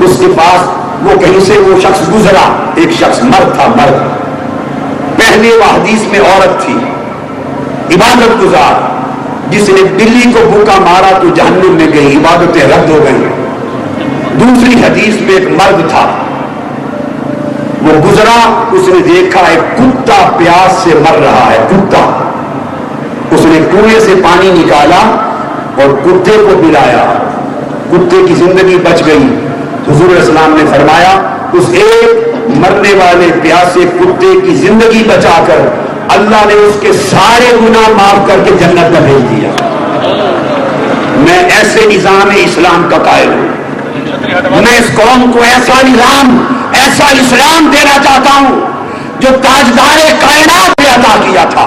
اس کے پاس وہ کہیں سے وہ شخص گزرا، ایک شخص مرد تھا، مرد، پہلے وہ حدیث میں عورت تھی، عبادت گزار، جس نے بلی کو بھوکا مارا تو جہنم میں گئی، عبادتیں رد ہو گئی۔ دوسری حدیث میں ایک مرد تھا، وہ گزرا، اس نے دیکھا ایک کتا پیاس سے مر رہا ہے، کتا، اس نے کنویں سے پانی نکالا اور کتے کو پلایا، کتے کی زندگی بچ گئی۔ حضور اسلام نے فرمایا اس ایک مرنے والے پیاسے کتے کی زندگی بچا کر اللہ نے اس کے سارے گناہ معاف کر کے جنت میں بھیج دیا۔ میں ایسے نظام اسلام کا قائل ہوں، میں اس قوم کو ایسا نظام، ایسا اسلام دینا چاہتا ہوں جو تاجدار کائنات نے عطا کیا تھا،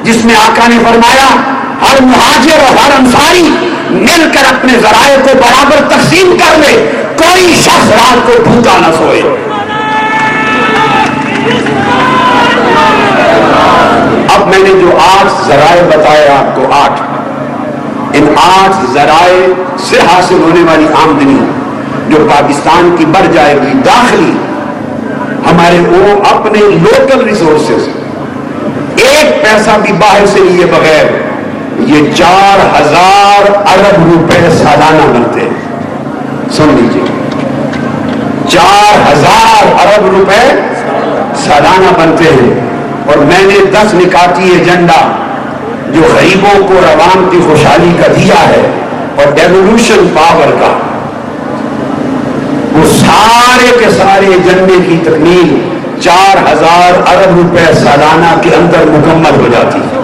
جس میں آقا نے فرمایا ہر مہاجر اور ہر انصاری مل کر اپنے ذرائع کو برابر تقسیم کر لے، کوئی شخص رات کو بھوکا نہ سوئے۔ اب میں نے جو 8 ذرائع بتائے آپ کو، 8، ان 8 ذرائع سے حاصل ہونے والی آمدنی جو پاکستان کی بڑھ جائے گی، داخلی ہمارے وہ اپنے لوکل ریسورسز، ایک پیسہ بھی باہر سے لیے بغیر یہ 4000 ارب روپے سالانہ بنتے ہیں۔ سن لیجیے، 4000 ارب روپے سالانہ بنتے ہیں، اور میں نے 10 نکاتی ایجنڈا جو غریبوں کو اور عوام کی خوشحالی کا دیا ہے اور ایوولوشن پاور کا، وہ سارے کے سارے ایجنڈے کی تکمیل 4000 ارب روپے سالانہ کے اندر مکمل ہو جاتی ہے۔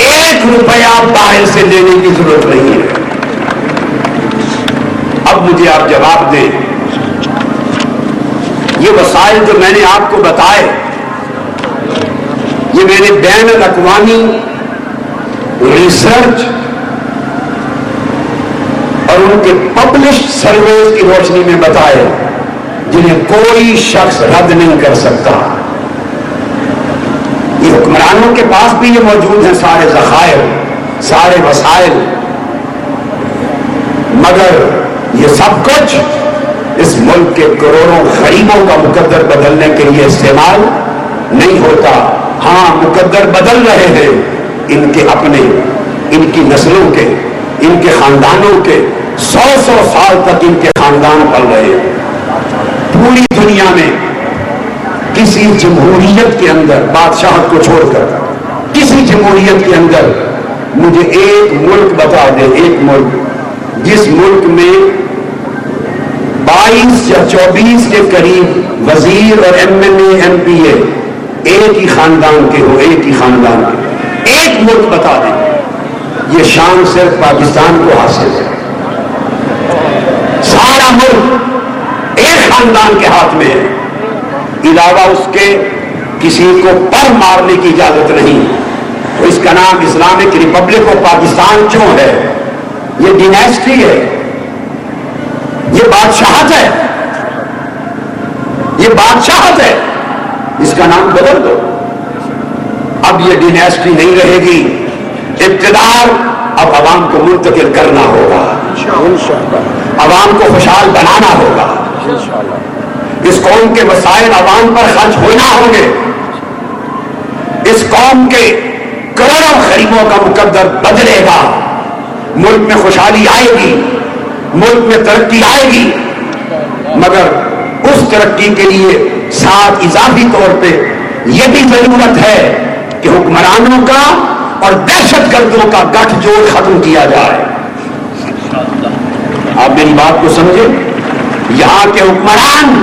1 روپیہ باہر سے لینے کی ضرورت نہیں ہے۔ اب مجھے آپ جواب دیں، یہ وسائل جو میں نے آپ کو بتائے، یہ میں نے بین الاقوامی ریسرچ اور ان کے پبلشڈ سرویز کی روشنی میں بتائے، جنہیں کوئی شخص رد نہیں کر سکتا۔ یہ حکمرانوں کے پاس بھی یہ موجود ہیں، سارے ذخائر، سارے وسائل، مگر یہ سب کچھ اس ملک کے کروڑوں غریبوں کا مقدر بدلنے کے لیے استعمال نہیں ہوتا۔ ہاں، مقدر بدل رہے ہیں ان کے اپنے، ان کی نسلوں کے، ان کے خاندانوں کے، 100 سال تک ان کے خاندان پل رہے ہیں۔ پوری دنیا میں کسی جمہوریت کے اندر، بادشاہت کو چھوڑ کر کسی جمہوریت کے اندر مجھے ایک ملک بتا دیں، ایک ملک جس ملک میں 22 یا 24 کے قریب وزیر اور MLA MPA ایک ہی خاندان کے ہو، ایک ہی خاندان کے، ایک ملک بتا دیں۔ یہ شان صرف پاکستان کو حاصل ہے۔ سارا ملک ایک خاندان کے ہاتھ میں ہے، علاوہ اس کے کسی کو پر مارنے کی اجازت نہیں۔ تو اس کا نام اسلامک ریپبلک آف پاکستان کیوں ہے؟ یہ ڈیناسٹی ہے، یہ بادشاہت ہے، یہ بادشاہت ہے، اس کا نام بدل دو۔ اب یہ ڈیناسٹی نہیں رہے گی، اقتدار اب عوام کو منتقل کرنا ہوگا، عوام کو خوشحال بنانا ہوگا، اس قوم کے وسائل عوام پر خرچ ہونا ہوں گے، اس قوم کے کروڑوں غریبوں کا مقدر بدلے گا، ملک میں خوشحالی آئے گی، ملک میں ترقی آئے گی، مگر اس ترقی کے لیے ساتھ اضافی طور پہ یہ بھی ضرورت ہے کہ حکمرانوں کا اور دہشت گردوں کا گٹھ جوڑ ختم کیا جائے۔ آپ میری بات کو سمجھیں، یہاں کے حکمران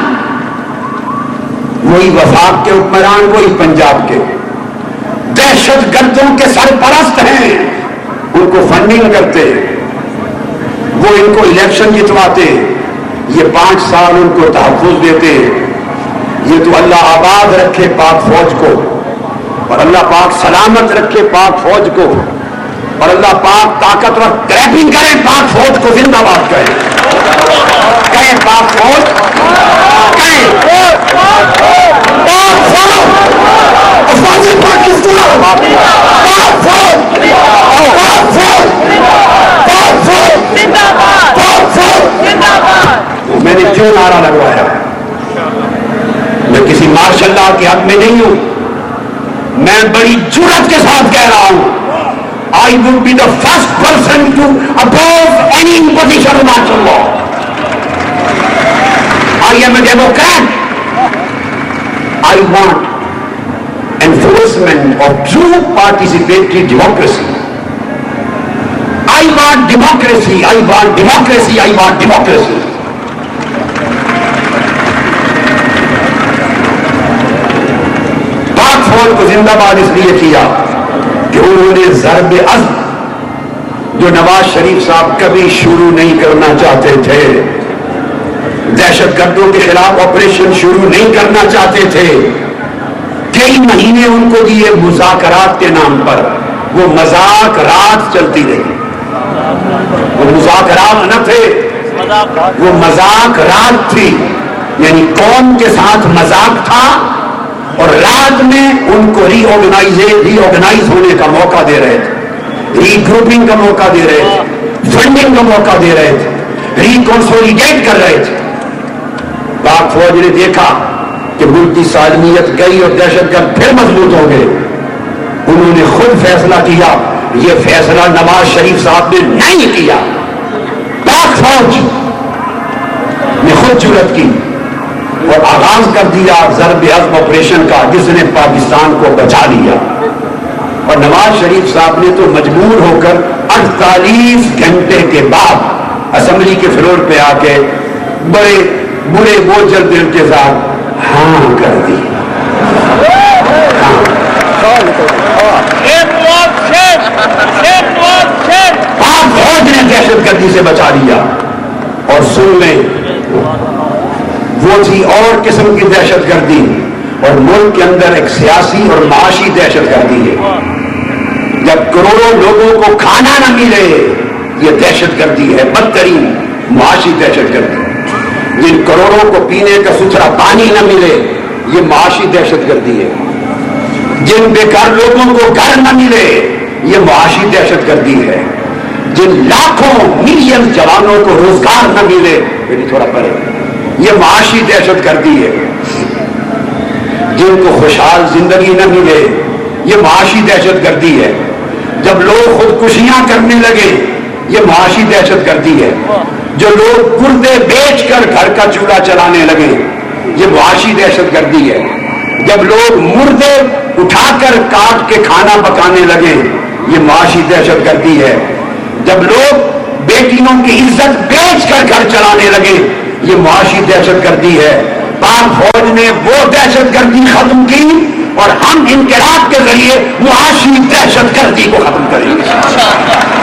وہی وفاق کے حکمران، وہی پنجاب کے دہشت گردوں کے سرپرست ہیں، ان کو فنڈنگ کرتے ہیں، وہ ان کو الیکشن جتواتے ہیں، یہ 5 سال ان کو تحفظ دیتے ہیں۔ یہ تو اللہ آباد رکھے پاک فوج کو، اور اللہ پاک سلامت رکھے پاک فوج کو، اور اللہ پاک طاقتور کریپنگ کرے پاک فوج کو، زندہ باد کہیں پاک فوج، کہیں پاک فوج، افواج پاکستان، پاک فوج، پاک فوج، پاک فوج، پاک فوج، نے کیوں نعرہ لگوایا؟ میں کسی ماشاء اللہ کے حق میں نہیں ہوں، میں بڑی جرات کے ساتھ کہہ رہا ہوں I would be the first person to oppose any imposition of martial law. I am a Democrat. I want enforcement of true participatory democracy. I want democracy. I want democracy. I want democracy. پاک فوج کو زندہ باد اس لیے کیا کہ انہوں نے ضرب عزم جو نواز شریف صاحب کبھی شروع نہیں کرنا چاہتے تھے، دہشت گردوں کے خلاف آپریشن شروع نہیں کرنا چاہتے تھے، کئی مہینے ان کو دیے مذاکرات کے نام پر، وہ مذاکرات چلتی رہی، وہ مذاکرات نہ تھے، وہ مذاکرات تھی، یعنی قوم کے ساتھ مذاق تھا، اور رات میں ان کو ری آرگنائز ہونے کا موقع دے رہے تھے، ری گروپنگ کا موقع دے رہے تھے، فنڈنگ کا موقع دے رہے تھے، ری کنسولیڈیٹ کر رہے تھے۔ پاک فوج نے دیکھا کہ ملک کی سالمیت گئی اور دہشت گرد پھر مضبوط ہو گئے، انہوں نے خود فیصلہ کیا، یہ فیصلہ نواز شریف صاحب نے نہیں کیا، پاک فوج نے خود جرأت کی اور آغاز کر دیا ضرب عزم آپریشن کا، جس نے پاکستان کو بچا لیا۔ اور نواز شریف صاحب نے تو مجبور ہو کر 48 گھنٹے کے بعد اسمبلی کے فلور پہ آ کے بڑے برے بوجھل دل کے ساتھ ہاں کر دی۔ پاک فوج نے دہشت گردی سے بچا لیا۔ اور سن لیں، وہ تھی اور قسم کی دہشت گردی، اور ملک کے اندر ایک سیاسی اور معاشی دہشت گردی ہے۔ جب کروڑوں لوگوں کو کھانا نہ ملے، یہ دہشت گردی ہے، بدترین معاشی دہشت گردی۔ جن کروڑوں کو پینے کا ستھرا پانی نہ ملے، یہ معاشی دہشت گردی ہے۔ جن بیکار لوگوں کو گھر نہ ملے، یہ معاشی دہشت گردی ہے۔ جن لاکھوں ملین جوانوں کو روزگار نہ ملے، تھوڑا پڑے، یہ معاشی دہشت گردی ہے۔ جن کو خوشحال زندگی نہ ملے، یہ معاشی دہشت گردی ہے۔ جب لوگ خودکشیاں کرنے لگے، یہ معاشی دہشت گردی ہے۔ جو لوگ گردے بیچ کر گھر کا چولہا چلانے لگے، یہ معاشی دہشت گردی ہے۔ جب لوگ مردے اٹھا کر کاٹ کے کھانا پکانے لگے، یہ معاشی دہشت گردی ہے۔ جب لوگ بیٹیوں کی عزت بیچ کر گھر چلانے لگے، یہ معاشی دہشت گردی ہے۔ پاک فوج نے وہ دہشت گردی ختم کی، اور ہم انقلاب کے ذریعے معاشی دہشت گردی کو ختم کریں گے،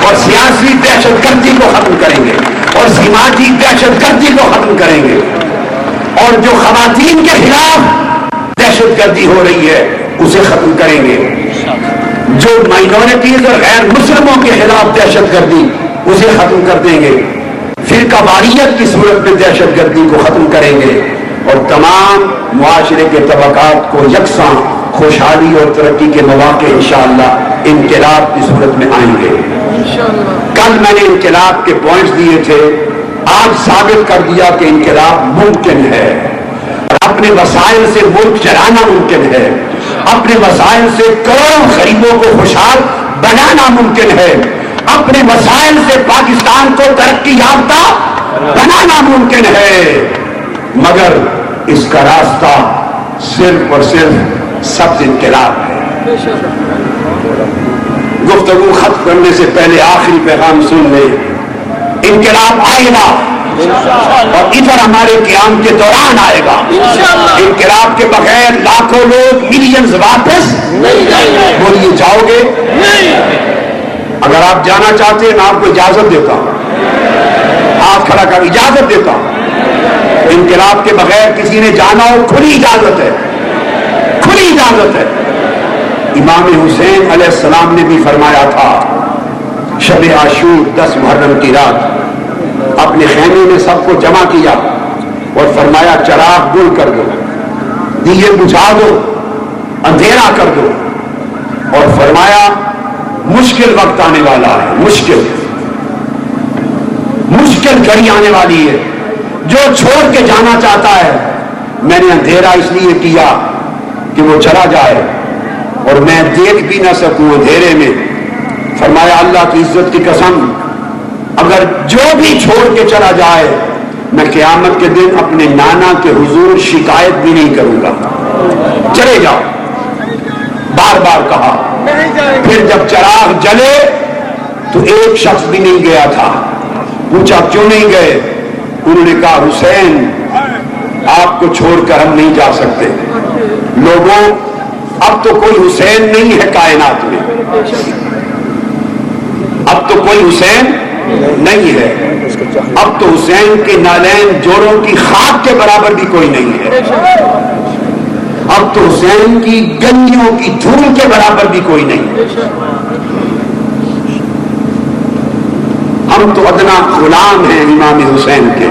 اور سیاسی دہشت گردی کو ختم کریں گے، اور سماجی دہشت گردی کو ختم کریں گے، اور جو خواتین کے خلاف دہشت گردی ہو رہی ہے اسے ختم کریں گے، جو مائنورٹیز اور غیر مسلموں کے خلاف دہشت گردی اسے ختم کر دیں گے، فرقہ واریت کی صورت میں دہشت گردی کو ختم کریں گے، اور تمام معاشرے کے طبقات کو یکساں خوشحالی اور ترقی کے مواقع انشاءاللہ انقلاب کی صورت میں آئیں گے۔ کل میں نے انقلاب کے پوائنٹس دیے تھے، آج ثابت کر دیا کہ انقلاب ممکن ہے، اور اپنے وسائل سے ملک چلانا ممکن ہے، اپنے وسائل سے کروڑوں غریبوں کو خوشحال بنانا ممکن ہے، اپنے وسائل سے پاکستان کو ترقی یافتہ بنانا ممکن ہے، مگر اس کا راستہ صرف اور صرف سبز انقلاب ہے۔ گفتگو ختم کرنے سے پہلے آخری پیغام سن لیں، انقلاب آئے گا، اور ادھر ہمارے قیام کے دوران آئے گا۔ انقلاب کے بغیر لاکھوں لوگ ملینز واپس بولیے جاؤ گے؟ اگر آپ جانا چاہتے ہیں میں آپ کو اجازت دیتا ہوں، ہاتھ کھڑا کر اجازت دیتا ہوں۔ انقلاب کے بغیر کسی نے جانا ہو، کھلی اجازت ہے، کھلی اجازت ہے۔ امام حسین علیہ السلام نے بھی فرمایا تھا، شب عاشور 10 محرم کی رات اپنے خیمے میں سب کو جمع کیا اور فرمایا چراغ گل کر دو، دیے بجھا دو، اندھیرا کر دو، اور فرمایا مشکل وقت آنے والا ہے، مشکل گھڑی آنے والی ہے، جو چھوڑ کے جانا چاہتا ہے میں نے اندھیرا اس لیے کیا کہ وہ چلا جائے اور میں دیکھ بھی نہ سکوں اندھیرے میں. فرمایا اللہ کی عزت کی قسم اگر جو بھی چھوڑ کے چلا جائے میں قیامت کے دن اپنے نانا کے حضور شکایت بھی نہیں کروں گا. چلے جاؤ بار بار کہا. پھر جب چراغ جلے تو ایک شخص بھی نہیں گیا تھا. پوچھا کیوں نہیں گئے؟ انہوں نے کہا حسین آپ کو چھوڑ کر ہم نہیں جا سکتے. لوگوں اب تو کوئی حسین نہیں ہے کائنات میں, اب تو کوئی حسین نہیں ہے. اب تو حسین کے نالین جوڑوں کی خاک کے برابر بھی کوئی نہیں ہے. اب تو حسین کی گنجیوں کی دھول کے برابر بھی کوئی نہیں. ہم تو ادنا غلام ہیں امام حسین کے.